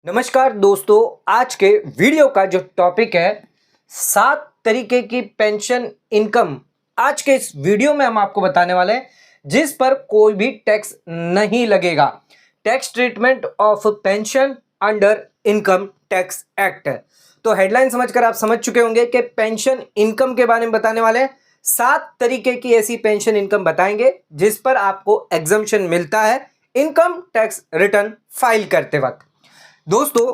नमस्कार दोस्तों, आज के वीडियो का जो टॉपिक है 7 तरीके की पेंशन इनकम। आज के इस वीडियो में हम आपको बताने वाले हैं जिस पर कोई भी टैक्स नहीं लगेगा। Tax treatment of pension under income tax act. तो हेडलाइन समझकर आप समझ चुके होंगे कि पेंशन इनकम के बारे में बताने वाले हैं। 7 तरीके की ऐसी पेंशन इनकम बताएंगे जिस पर आपको एग्जम्पशन मिलता है इनकम टैक्स रिटर्न फाइल करते वक्त। दोस्तों,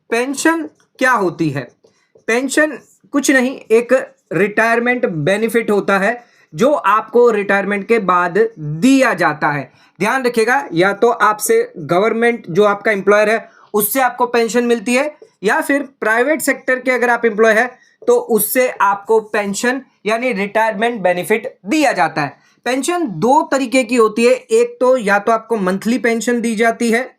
पेंशन क्या होती है? पेंशन कुछ नहीं, एक रिटायरमेंट बेनिफिट होता है जो आपको रिटायरमेंट के बाद दिया जाता है। ध्यान रखिएगा, या तो आपसे गवर्नमेंट जो आपका एम्प्लॉयर है उससे आपको पेंशन मिलती है, या फिर प्राइवेट सेक्टर के अगर आप एम्प्लॉय है तो उससे आपको पेंशन यानी रिटायरमेंट बेनिफिट दिया जाता है। पेंशन 2 तरीके की होती है, एक तो या तो आपको मंथली पेंशन दी जाती है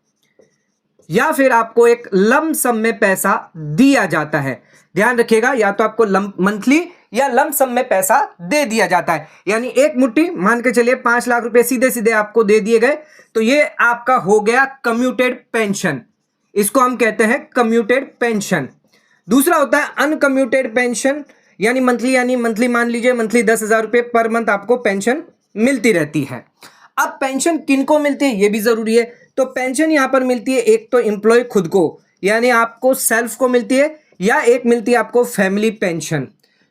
या फिर आपको एक लम सम में पैसा दिया जाता है। ध्यान रखिएगा, या तो आपको मंथली या लम सम में पैसा दे दिया जाता है। यानी एक मुट्ठी मान के चलिए 5 लाख रुपए सीधे सीधे आपको दे दिए गए, तो ये आपका हो गया कम्यूटेड पेंशन। इसको हम कहते हैं कम्यूटेड पेंशन। दूसरा होता है अनकम्यूटेड पेंशन, यानी मंथली मान लीजिए मंथली 10,000 रुपए पर मंथ आपको पेंशन मिलती रहती है। अब पेंशन किनको मिलती है ये भी जरूरी है। तो पेंशन यहां पर मिलती है एक तो एम्प्लॉय खुद को, यानी आपको सेल्फ को मिलती है, या एक मिलती है आपको फैमिली पेंशन।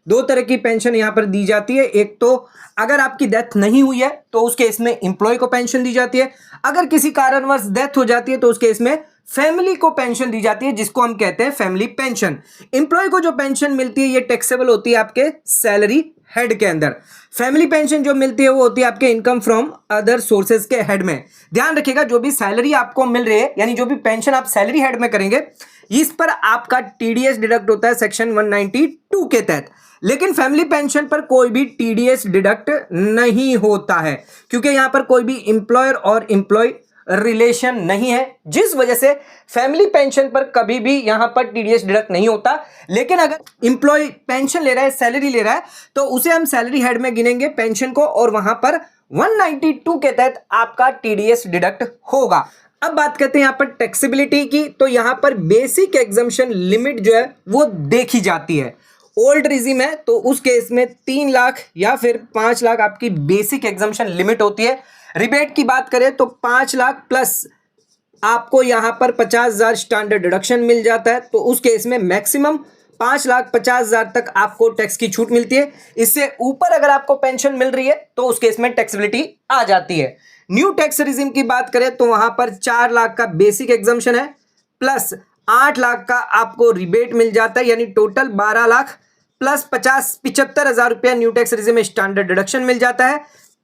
2 तरह की पेंशन यहां पर दी जाती है। एक तो अगर आपकी डेथ नहीं हुई है तो उस केस में एम्प्लॉय को पेंशन दी जाती है। अगर किसी कारणवश डेथ हो जाती है तो उस केस में फैमिली को पेंशन दी जाती है, जिसको हम कहते हैं फैमिली पेंशन। एम्प्लॉय को जो पेंशन मिलती है ये टैक्सेबल होती है आपके सैलरी हेड के अंदर। फैमिली पेंशन जो मिलती है वो होती है आपके इनकम फ्रॉम अदर सोर्सेज के हेड में। ध्यान रखिएगा, जो भी सैलरी आपको मिल रही है यानी जो भी पेंशन आप सैलरी हेड में करेंगे इस पर आपका टीडीएस डिडक्ट होता है सेक्शन 192 के तहत। लेकिन फैमिली पेंशन पर कोई भी टीडीएस डिडक्ट नहीं होता है, क्योंकि यहां पर कोई भी एम्प्लॉयर और एम्प्लॉय रिलेशन नहीं है, जिस वजह से फैमिली पेंशन पर कभी भी यहां पर टीडीएस डिडक्ट नहीं होता। लेकिन अगर एम्प्लॉय पेंशन ले रहा है, सैलरी ले रहा है, तो उसे हम सैलरी हेड में गिनेंगे पेंशन को, और वहां पर 192 के तहत आपका टीडीएस डिडक्ट होगा। अब बात करते हैं यहां पर टैक्सेबिलिटी की। तो यहां पर बेसिक एग्जम्पशन लिमिट जो है वो देखी जाती है। ओल्ड रिजिम है तो उस केस में 3 लाख या फिर 5 लाख आपकी बेसिक एग्जम्पशन लिमिट होती है। रिबेट की बात करें तो 5 लाख प्लस आपको यहां पर 50,000 स्टैंडर्ड डिडक्शन मिल जाता है, तो उस केस में मैक्सिमम 5,50,000 तक आपको टैक्स की छूट मिलती है। इससे ऊपर अगर आपको पेंशन मिल रही है तो उस केस में टैक्सेबिलिटी आ जाती है। न्यू टैक्स रिजिम की बात करें तो वहां पर 4 लाख का बेसिक एग्जम्पशन है, प्लस 8 लाख का आपको रिबेट मिल जाता है, यानी टोटल 12 लाख प्लस 75,000 रुपया न्यू टैक्स रिजिम में स्टैंडर्ड डिडक्शन मिल जाता है।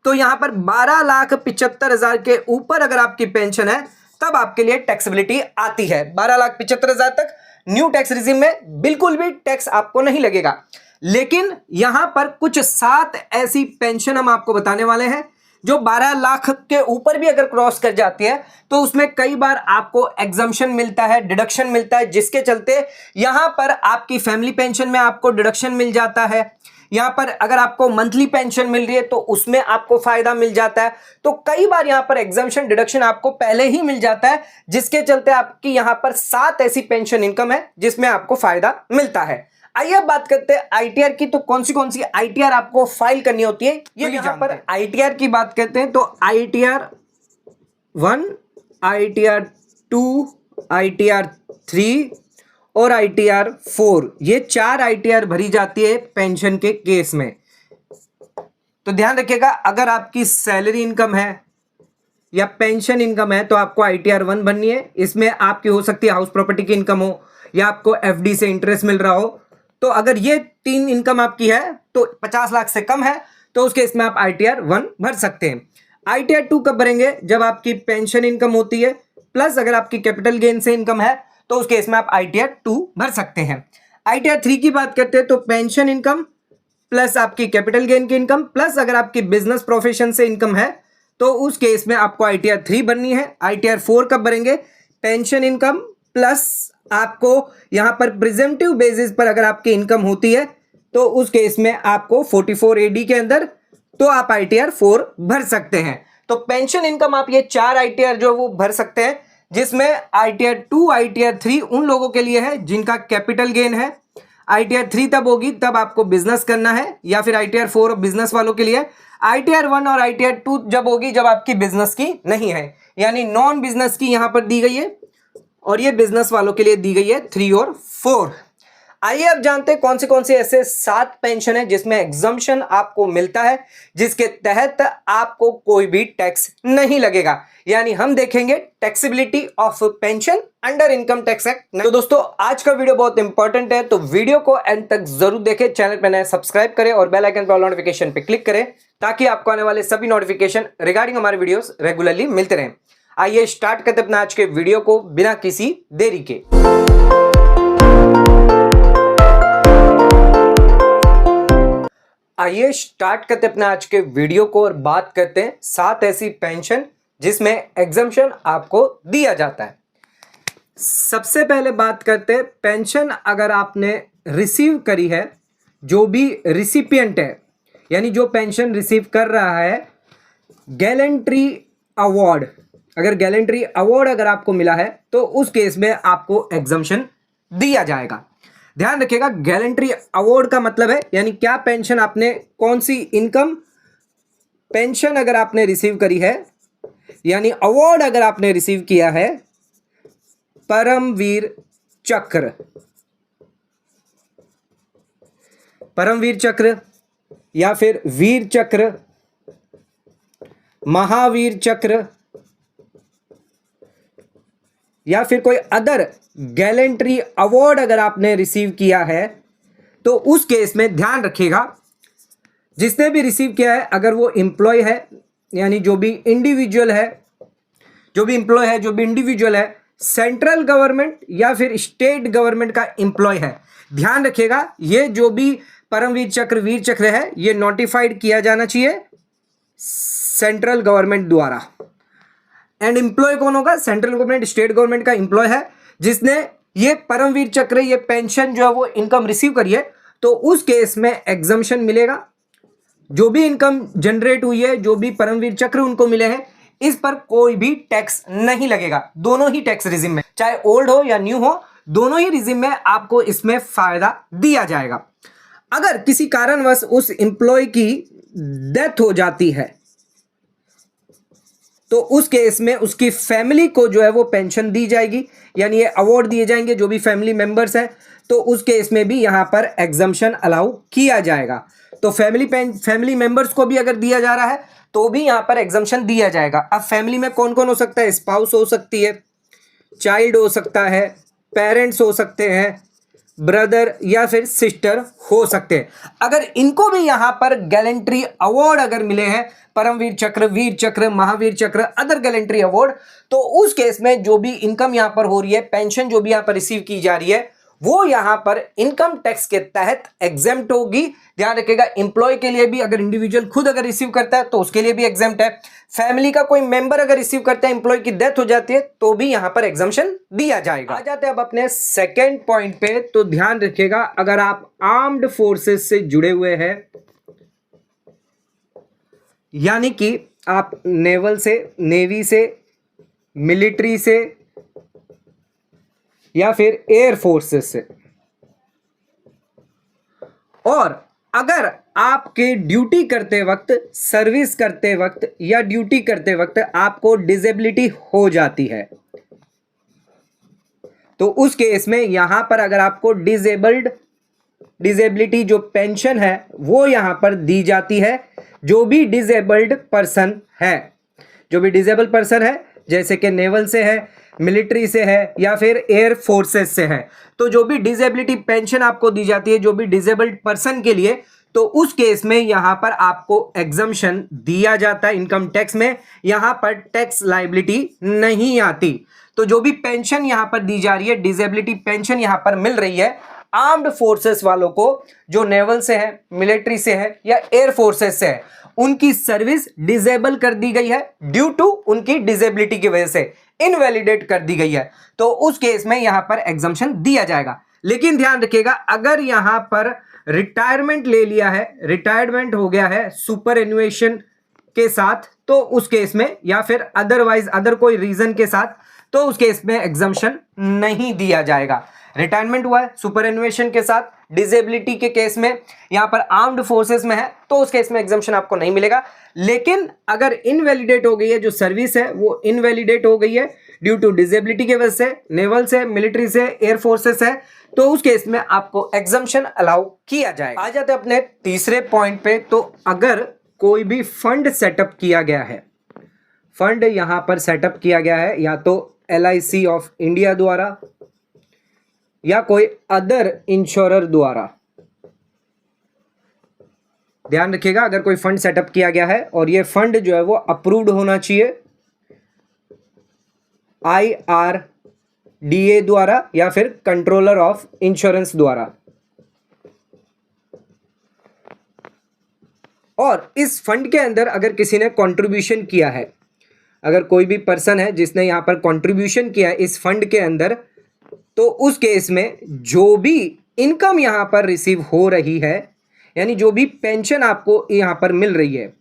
तो यहां पर 12,75,000 के ऊपर अगर आपकी पेंशन है तब आपके लिए टैक्सेबिलिटी आती है। 12,75,000 तक न्यू टैक्स रिजिम में बिल्कुल भी टैक्स आपको नहीं लगेगा। लेकिन यहां पर कुछ 7 ऐसी पेंशन हम आपको बताने वाले हैं जो 12 लाख के ऊपर भी अगर क्रॉस कर जाती है तो उसमें कई बार आपको एग्जम्पशन मिलता है, डिडक्शन मिलता है, जिसके चलते यहां पर आपकी फैमिली पेंशन में आपको डिडक्शन मिल जाता है। यहां पर अगर आपको मंथली पेंशन मिल रही है तो उसमें आपको फायदा मिल जाता है। तो कई बार यहां पर एग्जम्पशन डिडक्शन आपको पहले ही मिल जाता है, जिसके चलते आपकी यहां पर 7 ऐसी पेंशन इनकम है जिसमें आपको फायदा मिलता है। आइए अब बात करते हैं आईटीआर की। तो कौन सी आईटीआर आपको फाइल करनी होती है ये भी यहां पर आईटीआर की बात करते हैं। तो आईटीआर 1, आईटीआर 2, आईटीआर 3 और आईटीआर 4, ये 4 आईटीआर भरी जाती है पेंशन के केस में। तो ध्यान रखिएगा, अगर आपकी सैलरी इनकम है या पेंशन इनकम है तो आपको आईटीआर 1 भरनी है। इसमें आपकी हो सकती है हाउस प्रॉपर्टी की इनकम हो या आपको एफडी से इंटरेस्ट मिल रहा हो। तो अगर ये 3 इनकम आपकी है तो 50 लाख से कम है तो उस केस में आप आईटीआर 1 भर सकते हैं। आईटीआर 2 कब भरेंगे? जब आपकी पेंशन इनकम होती है प्लस अगर आपकी कैपिटल गेन से इनकम है तो उस केस में आप आईटीआर 2 भर सकते हैं। आईटीआर 3 की बात करते हैं तो पेंशन इनकम प्लस आपकी कैपिटल गेन की इनकम प्लस अगर आपकी बिजनेस प्रोफेशन से इनकम है तो उस केस में आपको आईटीआर 3 भरनी है। आईटीआर 4 कब भरेंगे? पेंशन इनकम प्लस आपको यहां पर प्रिजम्पटिव बेसिस पर अगर आपकी इनकम होती है तो उस केस में आपको 44 एडी के अंदर तो आप आईटीआर 4 भर सकते हैं। तो पेंशन इनकम आप ये 4 आईटीआर जो वो भर सकते हैं। जिसमें ITR 2 ITR 3 उन लोगों के लिए है जिनका कैपिटल गेन है। ITR 3 तब होगी तब आपको बिजनेस करना है, या फिर ITR 4 बिजनेस वालों के लिए। ITR 1 और ITR 2 जब होगी जब आपकी बिजनेस की नहीं है, यानी नॉन बिजनेस की यहां पर दी गई है, और ये बिजनेस वालों के लिए दी गई है 3 और 4। आइए अब जानते हैं कौन से ऐसे 7 पेंशन है जिसमें एग्जम्पशन आपको मिलता है, जिसके तहत आपको कोई भी टैक्स नहीं लगेगा। यानी हम देखेंगे taxability of pension under income tax act. तो दोस्तों आज का वीडियो बहुत इंपॉर्टेंट है, तो वीडियो को एंड तक जरूर देखें। चैनल पर नए सब्सक्राइब करें और बेल आइकन पर नोटिफिकेशन पे क्लिक करें, ताकि आपको आने वाले सभी नोटिफिकेशन रिगार्डिंग हमारे वीडियोस रेगुलरली मिलते रहें। आइए स्टार्ट करते हैं अपना आज के वीडियो को बिना किसी देरी के। आइए स्टार्ट करते अपने आज के वीडियो को और बात करते हैं 7 ऐसी पेंशन जिसमें एग्जम्पशन आपको दिया जाता है। सबसे पहले बात करते हैं पेंशन अगर आपने रिसीव करी है, जो भी रिसिपिएंट है यानी जो पेंशन रिसीव कर रहा है, गैलेंट्री अवार्ड, अगर गैलेंट्री अवार्ड अगर आपको मिला है तो उस केस में आपको एग्जम्पशन दिया जाएगा। ध्यान रखिएगा, गैलेंट्री अवार्ड का मतलब है यानी क्या पेंशन आपने, कौन सी इनकम पेंशन अगर आपने रिसीव करी है, यानी अवार्ड अगर आपने रिसीव किया है, परमवीर चक्र, परमवीर चक्र या फिर वीर चक्र, महावीर चक्र या फिर कोई अदर गैलेंट्री अवार्ड अगर आपने रिसीव किया है, तो उस केस में ध्यान रखिएगा जिसने भी रिसीव किया है, अगर वो एम्प्लॉय है यानी जो भी इंडिविजुअल है, जो भी एम्प्लॉय है, जो भी इंडिविजुअल है, सेंट्रल गवर्नमेंट या फिर स्टेट गवर्नमेंट का एम्प्लॉय है, ध्यान रखिएगा ये जो भी परमवीर चक्र वीर चक्र है ये नोटिफाइड किया जाना चाहिए सेंट्रल गवर्नमेंट द्वारा। एंड एम्प्लॉय कौन होगा? सेंट्रल गवर्नमेंट स्टेट गवर्नमेंट का एम्प्लॉय है जिसने ये परमवीर चक्र ये पेंशन जो है वो इनकम रिसीव करी है, तो उस केस में एग्जम्पशन मिलेगा। जो भी इनकम जनरेट हुई है, जो भी परमवीर चक्र उनको मिले हैं, इस पर कोई भी टैक्स नहीं लगेगा। दोनों ही टैक्स रिजिम में, चाहे ओल्ड हो या न्यू हो, दोनों ही रिजिम में आपको इसमें फायदा दिया जाएगा। अगर किसी कारणवश उस एम्प्लॉय की डेथ हो जाती है तो उस केस में उसकी फैमिली को जो है वो पेंशन दी जाएगी, यानी ये अवार्ड दिए जाएंगे जो भी फैमिली मेंबर्स हैं, तो उस केस में भी यहां पर एग्जम्पशन अलाउ किया जाएगा। तो फैमिली मेंबर्स को भी अगर दिया जा रहा है तो भी यहां पर एग्जम्पशन दिया जाएगा। अब फैमिली में कौन कौन हो सकता है? स्पाउस हो सकती है, चाइल्ड हो सकता है, पेरेंट्स हो सकते हैं, ब्रदर या फिर सिस्टर हो सकते हैं। अगर इनको भी यहां पर गैलेंट्री अवार्ड अगर मिले हैं, परमवीर चक्र, वीर चक्र, महावीर चक्र, अदर गैलेंट्री अवार्ड, तो उस केस में जो भी इनकम यहां पर हो रही है, पेंशन जो भी यहां पर रिसीव की जा रही है, वो यहां पर इनकम टैक्स के तहत एग्जेम्प्ट होगी। ध्यान रखिएगा, एम्प्लॉय के लिए भी, अगर इंडिविजुअल खुद अगर रिसीव करता है तो उसके लिए भी एग्जेम्प्ट है। फैमिली का कोई मेंबर अगर रिसीव करता है, एम्प्लॉय की डेथ हो जाती है, तो भी यहां पर एग्जम्पशन दिया जाएगा। आ जाते हैं अब अपने सेकेंड पॉइंट पे। तो ध्यान रखिएगा, अगर आप आर्म्ड फोर्सेस से जुड़े हुए हैं, यानी कि आप नेवल से, नेवी से, मिलिट्री से या फिर एयर फोर्सेस से, और अगर आपके ड्यूटी करते वक्त, सर्विस करते वक्त या ड्यूटी करते वक्त आपको डिसेबिलिटी हो जाती है, तो उस केस में यहां पर अगर आपको डिसेबिलिटी जो पेंशन है वो यहां पर दी जाती है। जो भी डिसेबल्ड पर्सन है, जो भी डिसेबल पर्सन है, जैसे कि नेवल से है, मिलिट्री से है या फिर एयर फोर्सेस से है, तो जो भी डिसेबिलिटी पेंशन आपको दी जाती है जो भी डिसेबल्ड पर्सन के लिए, तो उस केस में यहां पर आपको एग्जम्पशन दिया जाता है इनकम टैक्स में। यहां पर टैक्स लायबिलिटी नहीं आती। तो जो भी पेंशन यहां पर दी जा रही है, डिसेबिलिटी पेंशन यहां पर मिल रही है आर्म्ड फोर्सेस वालों को, जो नेवल से है, मिलिट्री से है या एयर फोर्सेस से है, उनकी सर्विस डिसेबल कर दी गई है ड्यू टू उनकी डिसेबिलिटी की वजह से, इनवैलिडेट कर दी गई है, तो उस केस में यहां पर एग्जम्पशन दिया जाएगा। लेकिन ध्यान रखिएगा, अगर यहां पर रिटायरमेंट ले लिया है, रिटायरमेंट हो गया है सुपर एन्युएशन के साथ, तो उस केस में, या फिर अदरवाइज अदर कोई रीजन के साथ, तो उस केस में एग्जम्पशन नहीं दिया जाएगा। रिटायरमेंट हुआ है सुपरएनुएशन के साथ, डिसेबिलिटी के केस में, यहां पर आर्म्ड फोर्सेस में है, तो उस केस में एग्जम्पशन आपको नहीं मिलेगा। लेकिन अगर इनवैलिडेट हो गई है, जो सर्विस है वो इनवैलिडेट हो गई है ड्यू टू डिसेबिलिटी की वजह से, नेवल से, मिलिट्री से, एयर फोर्सेस है, तो उस केस में आपको एग्जम्पशन अलाउ किया जाएगा। आ जाते हैं अपने तीसरे पॉइंट पे। तो अगर कोई भी फंड सेटअप किया गया है, फंड यहां पर सेटअप किया गया है या तो LIC ऑफ इंडिया द्वारा या कोई अदर इंश्योरर द्वारा, ध्यान रखिएगा, अगर कोई फंड सेटअप किया गया है और ये फंड जो है वो अप्रूव्ड होना चाहिए IRDA द्वारा या फिर कंट्रोलर ऑफ इंश्योरेंस द्वारा। और इस फंड के अंदर अगर किसी ने कंट्रीब्यूशन किया है, अगर कोई भी पर्सन है जिसने यहां पर कंट्रीब्यूशन किया है इस फंड के अंदर, तो उस केस में जो भी इनकम यहां पर रिसीव हो रही है, यानी जो भी पेंशन आपको यहां पर मिल रही है,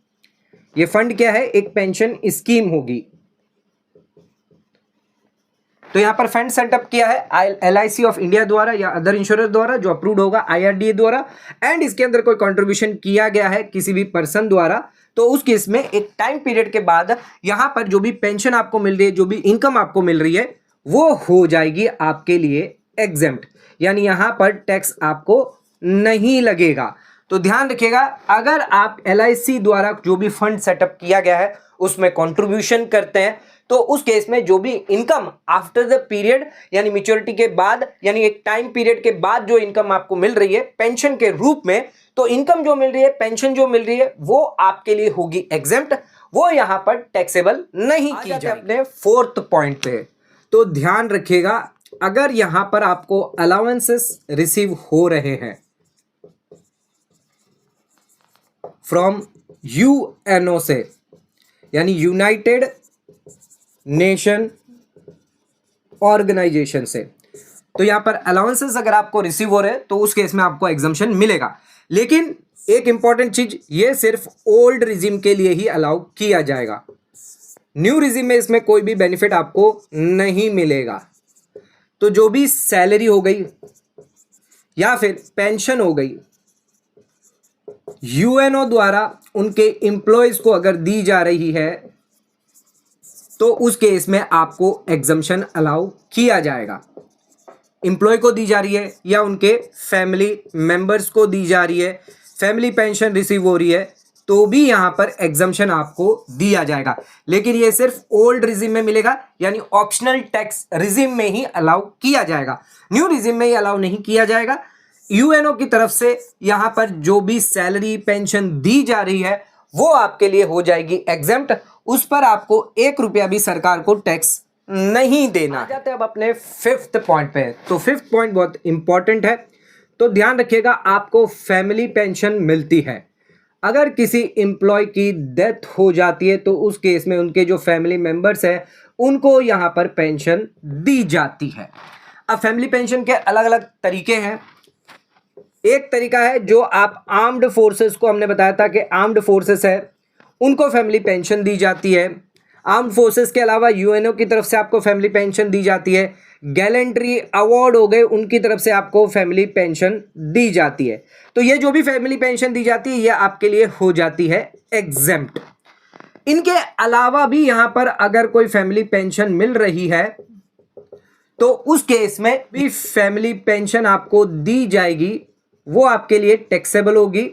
ये फंड क्या है, एक पेंशन स्कीम होगी। तो यहां पर फंड सेटअप किया है LIC ऑफ इंडिया द्वारा या अदर इंश्योरेंस द्वारा, जो अप्रूव्ड होगा IRDA द्वारा, एंड इसके अंदर कोई कंट्रीब्यूशन किया गया है किसी भी पर्सन द्वारा, तो उस केस में एक टाइम पीरियड के बाद यहां पर जो भी पेंशन आपको मिल रही है, जो भी इनकम आपको मिल रही है, वो हो जाएगी आपके लिए एग्जेम्प्ट, यानी यहां पर टैक्स आपको नहीं लगेगा। तो ध्यान रखिएगा, अगर आप LIC द्वारा जो भी फंड सेटअप किया गया है उसमें कंट्रीब्यूशन करते हैं, तो उस केस में जो भी इनकम आफ्टर द पीरियड, यानी मैच्योरिटी के बाद, यानी एक टाइम पीरियड के बाद जो इनकम आपको मिल रही है पेंशन के रूप में, तो इनकम जो मिल रही है, पेंशन जो मिल रही है, वो आपके लिए होगी एग्जेम्प्ट, वो यहां पर टैक्सेबल नहीं की जाएगी। अपने फोर्थ पॉइंट पे तो ध्यान रखिएगा, अगर यहां पर आपको अलाउंसेस रिसीव हो रहे हैं फ्रॉम UNO से, यानी यूनाइटेड नेशन ऑर्गेनाइजेशन से, तो यहां पर अलाउंसेस अगर आपको रिसीव हो रहे हैं तो उस केस में आपको एग्जम्पशन मिलेगा। लेकिन एक इंपॉर्टेंट चीज, ये सिर्फ ओल्ड रिजिम के लिए ही अलाउ किया जाएगा, न्यू रिजिम में इसमें कोई भी बेनिफिट आपको नहीं मिलेगा। तो जो भी सैलरी हो गई या फिर पेंशन हो गई UNO द्वारा उनके एम्प्लॉयज को अगर दी जा रही है, तो उस केस में आपको एग्जम्पशन अलाउ किया जाएगा। एम्प्लॉय को दी जा रही है या उनके फैमिली मेंबर्स को दी जा रही है, फैमिली पेंशन रिसीव हो रही है, तो भी यहां पर एग्जम्पशन आपको दिया जाएगा। लेकिन ये सिर्फ ओल्ड रिजिम में मिलेगा, यानी ऑप्शनल टैक्स रिजिम में ही अलाउ किया जाएगा, न्यू रिजिम में ही अलाउ नहीं किया जाएगा। UNO की तरफ से यहां पर जो भी सैलरी पेंशन दी जा रही है वो आपके लिए हो जाएगी एग्जेम्प्ट, उस पर आपको 1 रुपया भी सरकार को टैक्स नहीं देना। जाते हैं अब अपने फिफ्थ पॉइंट पे। तो फिफ्थ पॉइंट बहुत इंपॉर्टेंट है, तो ध्यान रखिएगा, आपको फैमिली पेंशन मिलती है। अगर किसी एम्प्लॉय की डेथ हो जाती है तो उस केस में उनके जो फैमिली मेंबर्स हैं उनको यहां पर पेंशन दी जाती है। अब फैमिली पेंशन के अलग अलग तरीके हैं। एक तरीका है जो आप आर्म्ड फोर्सेस को, हमने बताया था कि आर्म्ड फोर्सेस है उनको फैमिली पेंशन दी जाती है। आर्म्ड फोर्सेस के अलावा UNO की तरफ से आपको फैमिली पेंशन दी जाती है। गैलेंट्री अवार्ड हो गए, उनकी तरफ से आपको फैमिली पेंशन दी जाती है। तो ये जो भी फैमिली पेंशन दी जाती है ये आपके लिए हो जाती है एग्जेम्प्ट। इनके अलावा भी यहां पर अगर कोई फैमिली पेंशन मिल रही है तो उस केस में भी फैमिली पेंशन आपको दी जाएगी, वो आपके लिए टैक्सेबल होगी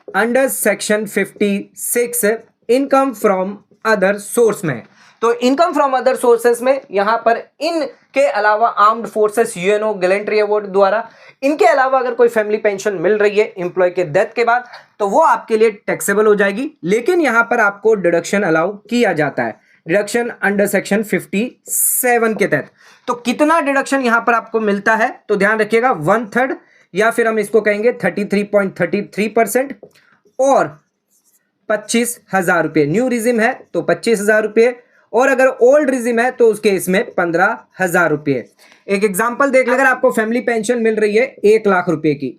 under section 56 income from other source में। तो इनकम फ्रॉम अदर सोर्सेस में यहां पर इनके अलावा armed forces, UNO, gallantry award द्वारा, इनके अलावा अगर कोई फैमिली पेंशन मिल रही है एम्प्लॉय के डेथ के बाद तो वो आपके लिए टैक्सेबल हो जाएगी। लेकिन यहां पर आपको डिडक्शन अलाउ किया जाता है, डिडक्शन अंडर सेक्शन 57 के तहत। तो कितना डिडक्शन यहां पर आपको मिलता है, तो ध्यान रखिएगा 1/3 या फिर हम इसको कहेंगे 33.33% और 25,000 रुपये। न्यू रिजिम है तो 25,000 रुपये, और अगर ओल्ड रिजिम है तो उसके इसमें 15,000 रुपये। एक एग्जांपल देख लें, अगर आपको फैमिली पेंशन मिल रही है 1 लाख रुपए की,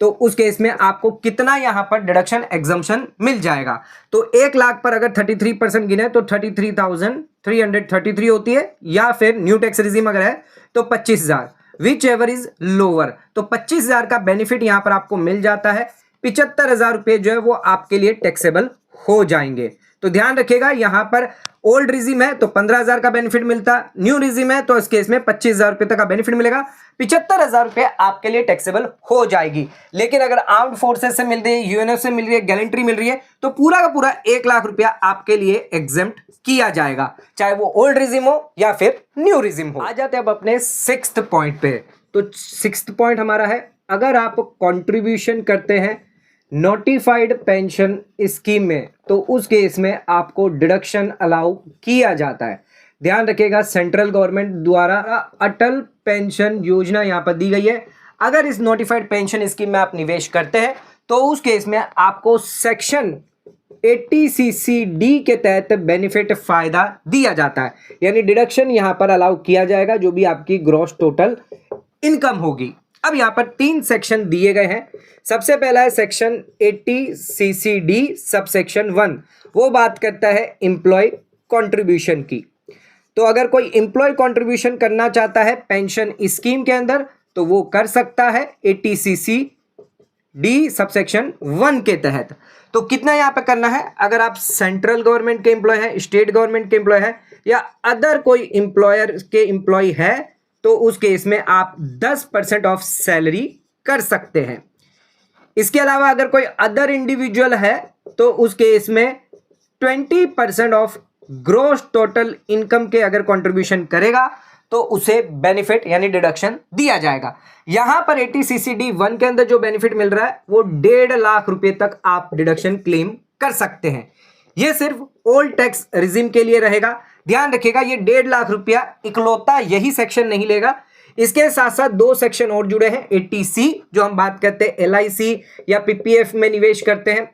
तो उस केस में आपको कितना यहां पर डिडक्शन एग्जम्पशन मिल जाएगा। तो 1 लाख पर अगर 33% गिने तो 33,333 होती है, या फिर न्यू टैक्स रिजीम अगर है तो 25,000, विच एवर इज लोअर। तो 25,000 का बेनिफिट यहां पर आपको मिल जाता है। 75,000 रुपए जो है वो आपके लिए टैक्सेबल हो जाएंगे। तो ध्यान रखिएगा, यहां पर ओल्ड रिजीम है तो 15,000 का बेनिफिट मिलता, न्यू रिजीम है तो इस केस में 25,000 रुपए तक का बेनिफिट मिलेगा। 75,000 रुपए आपके लिए टैक्सेबल हो जाएगी। लेकिन अगर आर्म्ड फोर्सेस से मिल रही है, यूएनएफ से मिल रही है, गैलेंट्री मिल रही है, तो पूरा का पूरा 1 लाख रुपया आपके लिए एग्जेम्प्ट किया जाएगा, चाहे वो ओल्ड रिजीम हो या फिर न्यू रिजीम हो। आ जाते हैं अब अपने 6th पॉइंट पे। तो 6th पॉइंट हमारा है, अगर आप कंट्रीब्यूशन करते हैं नोटिफाइड पेंशन स्कीम में तो उस केस में आपको डिडक्शन अलाउ किया जाता है। ध्यान रखिएगा, सेंट्रल गवर्नमेंट द्वारा अटल पेंशन योजना यहां पर दी गई है। अगर इस नोटिफाइड पेंशन स्कीम में आप निवेश करते हैं तो उस केस में आपको सेक्शन 80CC(D) के तहत बेनिफिट फायदा दिया जाता है, यानी डिडक्शन यहां पर अलाउ किया जाएगा जो भी आपकी ग्रॉस टोटल इनकम होगी। अब यहां पर 3 सेक्शन दिए गए हैं। सबसे पहला है सेक्शन 80CC(D) सबसेक्शन 1, वो बात करता है एम्प्लॉय कंट्रीब्यूशन की। तो अगर कोई एम्प्लॉय कंट्रीब्यूशन करना चाहता है पेंशन स्कीम के अंदर तो वो कर सकता है 80CC(D) सबसेक्शन 1 के तहत। तो कितना यहां पे करना है, अगर आप सेंट्रल गवर्नमेंट के एम्प्लॉय हैं, स्टेट गवर्नमेंट के एम्प्लॉय हैं या अदर कोई एम्प्लॉयर के एम्प्लॉय है तो उस केस में आप 10% ऑफ सैलरी कर सकते हैं। इसके अलावा अगर कोई अदर इंडिविजुअल है तो उस केस में 20% ऑफ ग्रॉस टोटल इनकम के अगर कंट्रीब्यूशन करेगा तो उसे बेनिफिट यानी डिडक्शन दिया जाएगा। यहां पर 80CC(D)(1) के अंदर जो बेनिफिट मिल रहा है वो 1.5 लाख रुपए तक आप डिडक्शन क्लेम कर सकते हैं। यह सिर्फ ओल्ड टैक्स रिजीम के लिए रहेगा। ध्यान रखिएगा, ये 1.5 लाख रुपया इकलौता यही सेक्शन नहीं लेगा, इसके साथ साथ 2 सेक्शन और जुड़े हैं। 80C जो हम बात करते हैं LIC या PPF में निवेश करते हैं,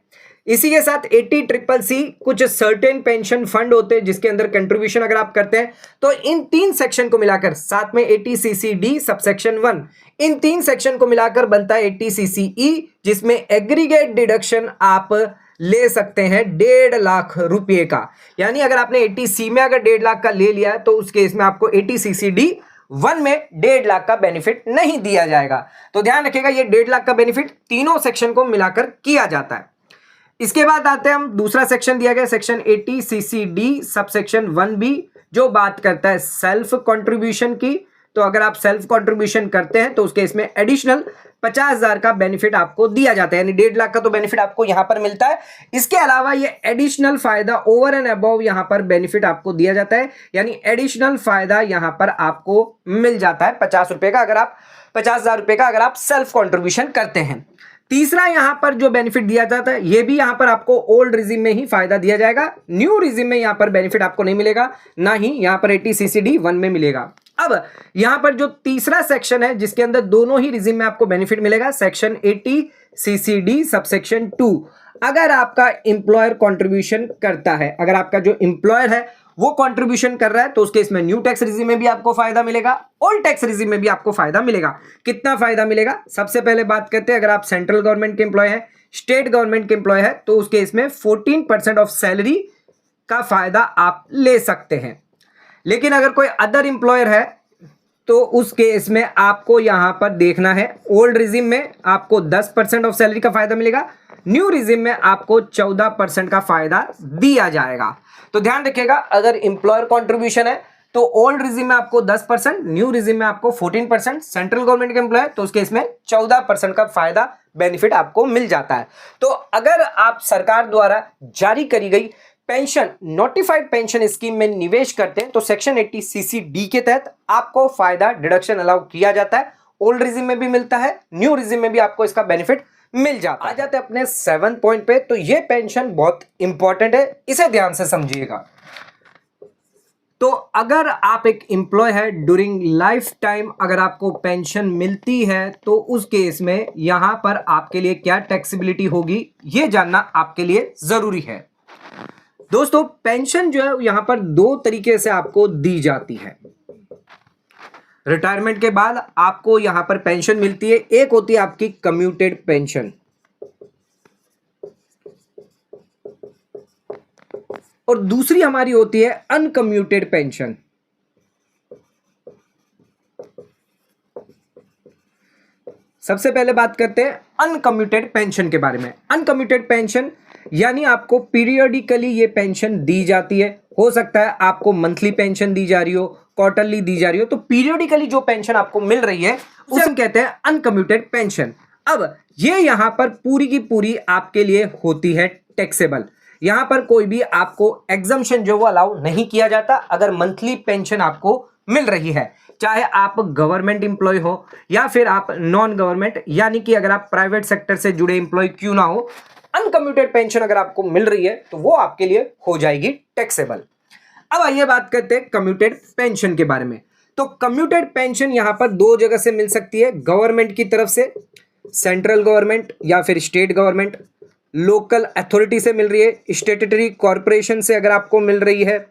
इसी के साथ 80CCC कुछ सर्टेन पेंशन फंड होते हैं जिसके अंदर कंट्रीब्यूशन अगर आप करते हैं तो इन 3 सेक्शन को मिलाकर, साथ में 80CC(D) सबसेक्शन 1, इन 3 सेक्शन को मिलाकर बनता है 80CCE, जिसमें एग्रीगेट डिडक्शन आप ले सकते हैं 1.5 लाख रुपए का। यानी अगर आपने 80C में अगर 1.5 लाख का ले लिया तो उस केस में आपको 80CC(D)(1) में 1.5 लाख का बेनिफिट नहीं दिया जाएगा। तो ध्यान रखिएगा, ये 1.5 लाख का बेनिफिट तीनों सेक्शन को मिलाकर किया जाता है। इसके बाद आते हैं हम, दूसरा सेक्शन दिया गया सेक्शन 80CC(D) सबसेक्शन 1B, जो बात करता है सेल्फ कंट्रीब्यूशन की। तो अगर आप सेल्फ कंट्रीब्यूशन करते हैं तो उसके इसमें एडिशनल 50,000 का बेनिफिट आपको दिया जाता है, यानी 1.5 लाख का तो बेनिफिट आपको यहां पर मिलता है। इसके अलावा ये एडिशनल फायदा ओवर एंड अबव यहां पर बेनिफिट आपको दिया जाता है, यानी एडिशनल फायदा यहां पर आपको मिल जाता है 50 रुपए का, अगर आप 50,000 रुपए का अगर आप सेल्फ कंट्रीब्यूशन करते हैं। तीसरा यहां पर जो बेनिफिट दिया जाता है ये भी यहां पर आपको ओल्ड रिजीम में ही फायदा दिया जाएगा, न्यू रिजीम में यहां पर बेनिफिट आपको नहीं मिलेगा, ना ही यहां पर 80CC(D)(1) में मिलेगा। अब यहां पर जो तीसरा सेक्शन है जिसके अंदर दोनों ही रिजीम में आपको बेनिफिट मिलेगा, सेक्शन 80CC(D) सबसेक्शन 2। अगर आपका एम्प्लॉयर कंट्रीब्यूशन करता है, अगर आपका जो एम्प्लॉयर है वो कंट्रीब्यूशन कर रहा है तो उसके इसमें न्यू टैक्स रिजीम में भी आपको फायदा मिलेगा, ओल्ड टैक्स रिजीम में भी आपको फायदा मिलेगा। कितना फायदा मिलेगा, सबसे पहले बात करते हैं, अगर आप सेंट्रल गवर्नमेंट के एम्प्लॉय हैं, स्टेट गवर्नमेंट के एम्प्लॉय है तो उसके इसमें 14% ऑफ सैलरी का फायदा आप ले सकते हैं। लेकिन अगर कोई अदर एम्प्लॉयर है तो उस केस में आपको यहां पर देखना है, ओल्ड रिजीम में आपको 10% ऑफ सैलरी का फायदा मिलेगा, न्यू रिजीम में आपको 14% का फायदा दिया जाएगा। तो ध्यान रखिएगा, अगर एम्प्लॉयर कंट्रीब्यूशन है तो ओल्ड रिजीम में आपको 10%, न्यू रिजीम में आपको 14%, सेंट्रल गवर्नमेंट के एम्प्लॉय तो उसके इसमें 14% का फायदा बेनिफिट आपको मिल जाता है। तो अगर आप सरकार द्वारा जारी करी गई पेंशन नोटिफाइड पेंशन स्कीम में निवेश करते हैं तो सेक्शन 80CC(D) के तहत आपको फायदा डिडक्शन अलाउ किया जाता है, ओल्ड रिजीम में भी मिलता है, न्यू रिजीम में भी आपको इसका बेनिफिट मिल जाता है। आ जाते हैं अपने 7 पॉइंट पे। तो ये पेंशन बहुत इंपॉर्टेंट है, इसे ध्यान से समझिएगा। तो अगर आप एक एम्प्लॉय है, ड्यूरिंग लाइफ टाइम अगर आपको पेंशन मिलती है तो उस केस में यहां पर आपके लिए क्या टैक्सेबिलिटी होगी ये जानना आपके लिए जरूरी है। दोस्तों पेंशन जो है यहां पर 2 तरीके से आपको दी जाती है। रिटायरमेंट के बाद आपको यहां पर पेंशन मिलती है। एक होती है आपकी कम्यूटेड पेंशन और दूसरी हमारी होती है अनकम्यूटेड पेंशन। सबसे पहले बात करते हैं अनकम्यूटेड पेंशन के बारे में। अनकम्यूटेड पेंशन यानी आपको पीरियडिकली ये पेंशन दी जाती है। हो सकता है आपको मंथली पेंशन दी जा रही हो, क्वार्टरली दी जा रही हो, तो पीरियडिकली जो पेंशन आपको मिल रही है उसे हम कहते हैं अनकम्यूटेड पेंशन। अब ये यहां पर पूरी की पूरी आपके लिए होती है टैक्सेबल। यहां पर कोई भी आपको एग्जम्पशन जो वो अलाउ नहीं किया जाता अगर मंथली पेंशन आपको मिल रही है, चाहे आप गवर्नमेंट इंप्लॉय हो या फिर आप नॉन गवर्नमेंट, यानी कि अगर आप प्राइवेट सेक्टर से जुड़े इंप्लॉय क्यों ना हो, अनकम्यूटेड पेंशन अगर आपको मिल रही है तो वो आपके लिए हो जाएगी टैक्सेबल। अब आइए बात करते हैं कम्यूटेड पेंशन के बारे में। तो कम्यूटेड पेंशन यहां पर दो जगह से मिल सकती है, गवर्नमेंट की तरफ से, सेंट्रल गवर्नमेंट या फिर स्टेट गवर्नमेंट, लोकल अथॉरिटी से मिल रही है, स्टेट्यूटरी कॉरपोरेशन से अगर आपको मिल रही है,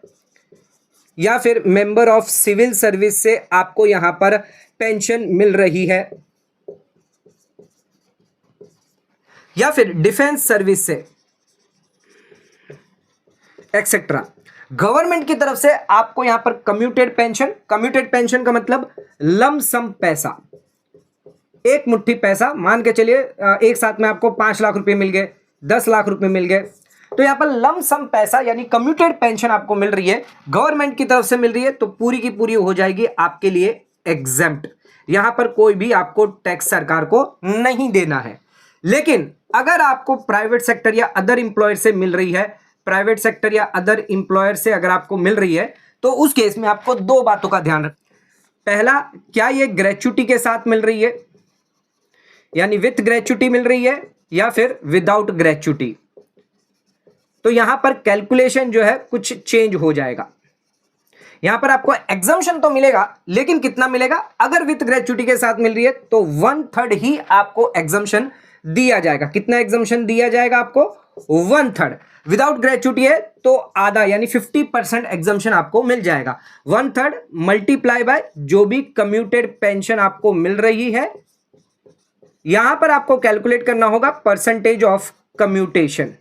या फिर मेंबर ऑफ सिविल सर्विस से आपको यहां पर पेंशन मिल रही है, या फिर डिफेंस सर्विस से एक्सेट्रा। गवर्नमेंट की तरफ से आपको यहां पर कम्यूटेड पेंशन का मतलब लमसम पैसा, एक मुट्ठी पैसा, मान के चलिए एक साथ में आपको 5 लाख रुपए मिल गए, 10 लाख रुपए मिल गए, तो यहां पर लमसम पैसा यानी कम्यूटेड पेंशन आपको मिल रही है, गवर्नमेंट की तरफ से मिल रही है, तो पूरी की पूरी हो जाएगी आपके लिए एग्जेम्प्ट। यहां पर कोई भी आपको टैक्स सरकार को नहीं देना है। लेकिन अगर आपको प्राइवेट सेक्टर या अदर इंप्लॉयर से मिल रही है, प्राइवेट सेक्टर या अदर इंप्लॉयर से अगर आपको मिल रही है, तो उस केस में आपको दो बातों का ध्यान रखना। पहला, क्या ये ग्रेच्युटी के साथ मिल रही है, यानी विथ ग्रेच्युटी मिल रही है या फिर विदाउट ग्रेच्युटी। तो यहां पर कैलकुलेशन जो है कुछ चेंज हो जाएगा। यहां पर आपको एग्जम्पशन तो मिलेगा, लेकिन कितना मिलेगा, अगर विथ ग्रेच्युटी के साथ मिल रही है तो 1/3 ही आपको एग्जम्पशन दिया जाएगा। कितना एग्जम्पशन दिया जाएगा आपको? 1/3। विदाउट ग्रेच्युटी है तो आधा यानी 50% एग्जम्पशन आपको मिल जाएगा। 1/3 मल्टीप्लाई बाय जो भी कम्यूटेड पेंशन आपको मिल रही है, यहां पर आपको कैलकुलेट करना होगा परसेंटेज ऑफ कम्यूटेशन।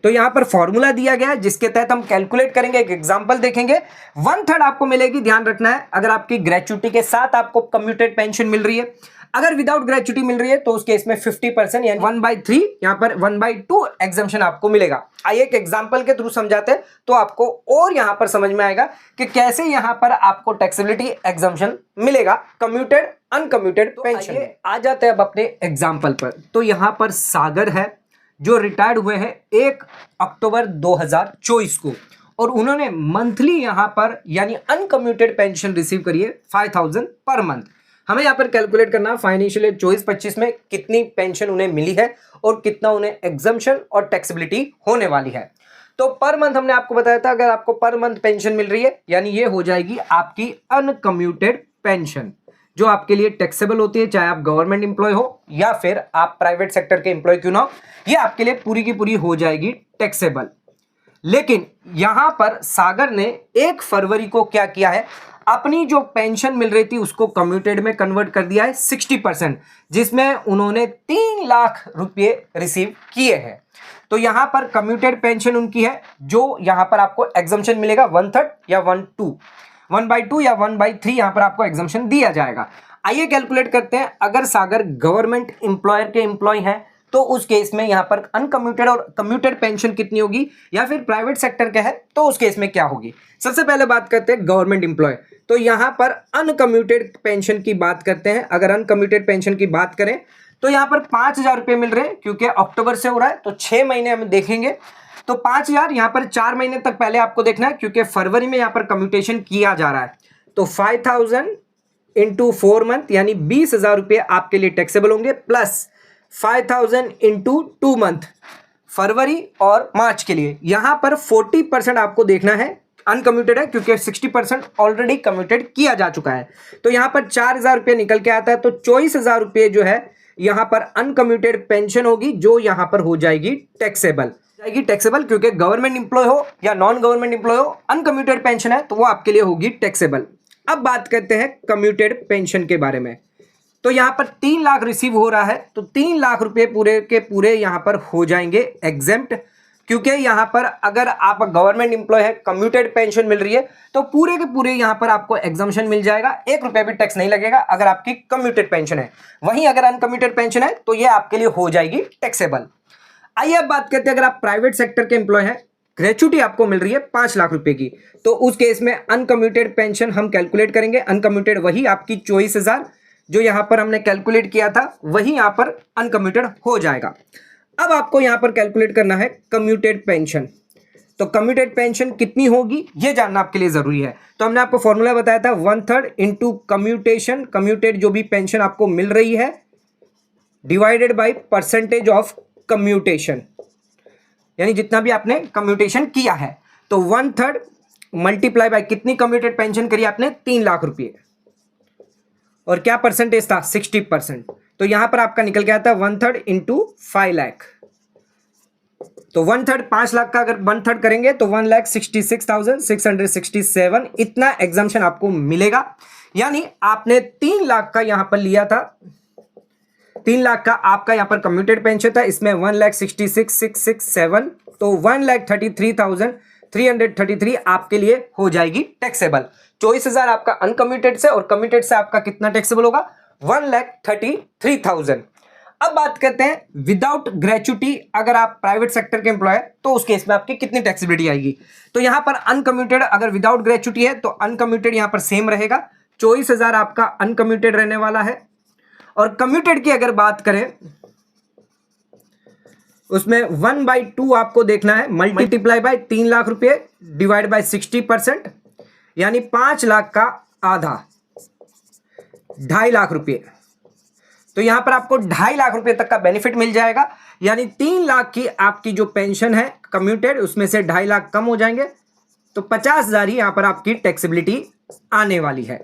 तो यहां पर फॉर्मूला दिया गया है जिसके तहत हम कैलकुलेट करेंगे, एक एग्जांपल देखेंगे। 1/3 आपको मिलेगी, ध्यान रखना है, अगर आपकी ग्रेच्युटी के साथ आपको कम्यूटेड पेंशन मिल रही है। अगर विदाउट ग्रेच्युटी मिल रही है तो उस केस में 50% यानी 1/3, यहां पर 1/2 एग्जम्पशन आपको मिलेगा। आइए एक एग्जांपल के थ्रू समझाते हैं तो आपको और यहां पर समझ में आएगा कि कैसे यहां पर आपको टैक्सेबिलिटी एग्जम्पशन मिलेगा कम्यूटेड अनकम्यूटेड पेंशन। आ जाते हैं अब अपने एग्जाम्पल पर। तो यहां पर सागर है जो रिटायर्ड हुए हैं 1 अक्टूबर 2024 को, और उन्होंने मंथली यहां पर यानी अनकम्यूटेड पेंशन रिसीव करी है 5000 पर मंथ। हमें यहां पर कैलकुलेट करना फाइनेंशियल ईयर 24-25 में कितनी पेंशन उन्हें मिली है और कितना उन्हें एग्जम्पशन और टैक्सेबिलिटी होने वाली है। तो पर मंथ हमने आपको बताया था, अगर आपको पर मंथ पेंशन मिल रही है यानी ये हो जाएगी आपकी अनकम्यूटेड पेंशन, जो आपके लिए टैक्सेबल होती है, चाहे आप गवर्नमेंट इंप्लॉय हो या फिर आप प्राइवेट सेक्टर के इंप्लॉय क्यों ना हो, ये आपके लिए पूरी की पूरी हो जाएगी टैक्सेबल। लेकिन यहां पर सागर ने 1 फरवरी को क्या किया है, अपनी जो पेंशन मिल रही थी उसको कम्यूटेड में कन्वर्ट कर दिया है 60%, जिसमें उन्होंने 3 लाख रुपए रिसीव किए हैं। तो यहां पर कम्यूटेड पेंशन उनकी है, जो यहां पर आपको एग्जम्पशन मिलेगा 1/3 या 1/2 या 1/3 यहां पर आपको एग्जम्पशन दिया जाएगा। आइए कैलकुलेट करते हैं, अगर सागर गवर्नमेंट इंप्लॉयर के इंप्लॉय हैं तो उस केस में यहां पर अनकम्यूटेड और कम्यूटेड पेंशन कितनी होगी, या फिर प्राइवेट सेक्टर का है तो उस केस में क्या होगी। सबसे पहले बात करते हैं गवर्नमेंट इंप्लॉय। तो यहां पर अनकम्यूटेड पेंशन की बात करते हैं। अगर अनकम्यूटेड पेंशन की बात करें तो यहां पर 5000 रुपए मिल रहे हैं, क्योंकि अक्टूबर से हो रहा है तो 6 महीने हम देखेंगे। तो 5000 यहां पर 4 महीने तक पहले आपको देखना है, क्योंकि फरवरी में यहां पर कम्यूटेशन किया जा रहा है। तो 5000 इंटू 4 मंथ यानी 20,000 रुपए आपके लिए टैक्सेबल होंगे, प्लस 5000 इंटू 2 मंथ फरवरी और मार्च के लिए। यहां पर 40% आपको देखना है, अनकम्यूटेड है क्योंकि 60% ऑलरेडी कम्यूटेड किया जा चुका है। तो यहां पर 4000 रुपये निकल के आता है, तो 24,000 रुपये जो है यहां पर अनकम्यूटेड पेंशन होगी, जो यहां पर हो जाएगी टैक्सेबल। जाएगी टैक्सेबल, क्योंकि गवर्नमेंट एम्प्लॉय हो या नॉन गवर्नमेंट एम्प्लॉय हो, अनकम्यूटेड पेंशन है तो वो आपके लिए होगी टैक्सेबल। अब बात करते हैं कम्यूटेड पेंशन के बारे में। तो यहां पर 3 लाख रिसीव हो रहा है तो 3 लाख रुपए पूरे के पूरे यहां पर हो जाएंगे एग्जेम्प्ट, क्योंकि यहां पर अगर आप गवर्नमेंट एम्प्लॉय है, कम्यूटेड पेंशन मिल रही है तो पूरे के पूरे यहां पर आपको एग्जम्पशन मिल जाएगा, 1 रुपया भी टैक्स नहीं लगेगा अगर आपकी कम्यूटेड पेंशन है। वहीं अगर अनकम्यूटेड पेंशन है तो ये आपके लिए हो जाएगी टैक्सेबल। आइए अब बात करते हैं, अगर आप प्राइवेट सेक्टर के एम्प्लॉय हैं, ग्रेच्युटी आपको मिल रही है 5 लाख रुपए की, तो उस केस में अनकम्यूटेड पेंशन हम कैलकुलेट करेंगे। अनकम्यूटेड वही आपकी 24,000 जो यहां पर हमने कैलकुलेट किया था वही यहां पर अनकम्यूटेड हो जाएगा। अब आपको यहां पर कैलकुलेट करना है कम्यूटेड पेंशन। तो कम्यूटेड पेंशन कितनी होगी ये जानना आपके लिए जरूरी है। तो हमने आपको फॉर्मूला बताया था 1/3 इंटू कम्यूटेशन, कम्यूटेड जो भी पेंशन आपको मिल रही है divided by percentage of commutation, यानी जितना भी आपने कम्यूटेशन किया है। तो 1/3 मल्टीप्लाई बाय कितनी कम्यूटेड पेंशन करी आपने, 3 लाख रुपये, और क्या परसेंटेज था 60%। तो यहां पर आपका निकल गया था 1/3 इंटू 5 लाख। तो 1/3 5 लाख का अगर 1/3 करेंगे तो 1,66,667 इतना एग्जम्पशन आपको मिलेगा। यानी आपने 3 लाख का यहां पर लिया था, 3 लाख का आपका यहां पर कम्यूटेड पेंशन था, इसमें 1,66,667 तो 1,33,333 आपके लिए हो जाएगी टैक्सेबल। 24,000 आपका अनकम्यूटेड से और कम्यूटेड से आपका कितना टैक्सेबल होगा, 1,33,000। अब बात करते हैं विदाउट ग्रेच्युटी, अगर आप प्राइवेट सेक्टर के एम्प्लॉय है तो उस केस में आपकी कितनी टैक्सेबिलिटी आएगी। तो यहां पर अनकम्यूटेड अगर विदाउट ग्रेच्युटी है तो अनकम्यूटेड यहां पर सेम रहेगा, 24,000 आपका अनकम्यूटेड रहने वाला है। और कम्यूटेड की अगर बात करें उसमें 1/2 आपको देखना है, मल्टीप्लाई बाय 3 लाख रुपए डिवाइड बाय 60%, यानी 5 लाख का आधा 2.5 लाख रुपए। तो यहां पर आपको 2.5 लाख रुपए तक का बेनिफिट मिल जाएगा, यानी 3 लाख की आपकी जो पेंशन है कम्यूटेड उसमें से 2.5 लाख कम हो जाएंगे, तो 50,000 ही यहां पर आपकी टैक्सेबिलिटी आने वाली है।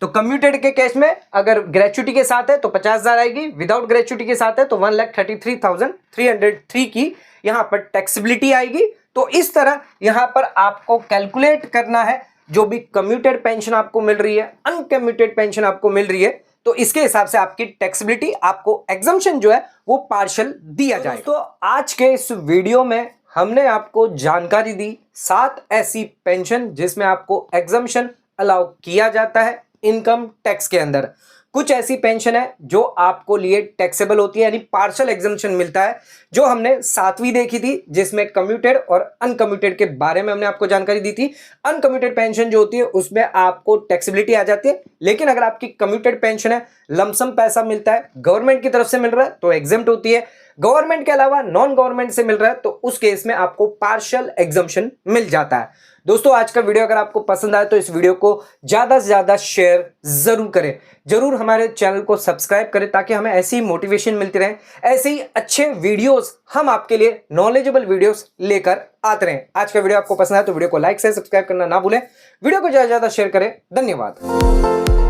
तो कम्यूटेड के केस में अगर ग्रेच्युटी के साथ है तो 50,000 आएगी, विदाउट ग्रेच्युटी के साथ है तो 1,33,303 की यहां पर टैक्सेबिलिटी आएगी। तो इस तरह यहां पर आपको कैलकुलेट करना है, जो भी कम्यूटेड पेंशन आपको मिल रही है, अनकम्यूटेड पेंशन आपको मिल रही है, तो इसके हिसाब से आपकी टैक्सेबिलिटी, आपको एग्जम्पशन जो है वो पार्शियल दिया जाएगा। तो आज के इस वीडियो में हमने आपको जानकारी दी 7 ऐसी पेंशन जिसमें आपको एग्जम्पशन अलाउ किया जाता है इनकम टैक्स के अंदर। कुछ ऐसी पेंशन है जो आपको लिए टैक्सेबल होती है, यानी पार्शियल एग्जम्पशन मिलता है, जो हमने 7वीं देखी थी जिसमें कम्यूटेड और अनकम्यूटेड के बारे में हमने आपको जानकारी दी थी। अनकम्यूटेड पेंशन जो होती है उसमें आपको टैक्सेबिलिटी आ जाती है, लेकिन अगर आपकी कम्यूटेड पेंशन है, लमसम पैसा मिलता है, गवर्नमेंट की तरफ से मिल रहा है तो एग्जेम्प्ट होती है, गवर्नमेंट के अलावा नॉन गवर्नमेंट से मिल रहा है तो उस केस में आपको पार्शियल एग्जम्पशन मिल जाता है। दोस्तों आज का वीडियो अगर आपको पसंद आए तो इस वीडियो को ज्यादा से ज्यादा शेयर जरूर करें, जरूर हमारे चैनल को सब्सक्राइब करें ताकि हमें ऐसी मोटिवेशन मिलती रहे, ऐसे ही अच्छे वीडियोस हम आपके लिए नॉलेजेबल वीडियोस लेकर आते रहें। आज का वीडियो आपको पसंद आए तो वीडियो को लाइक से सब्सक्राइब करना ना भूलें, वीडियो को ज्यादा से ज्यादा शेयर करें। धन्यवाद।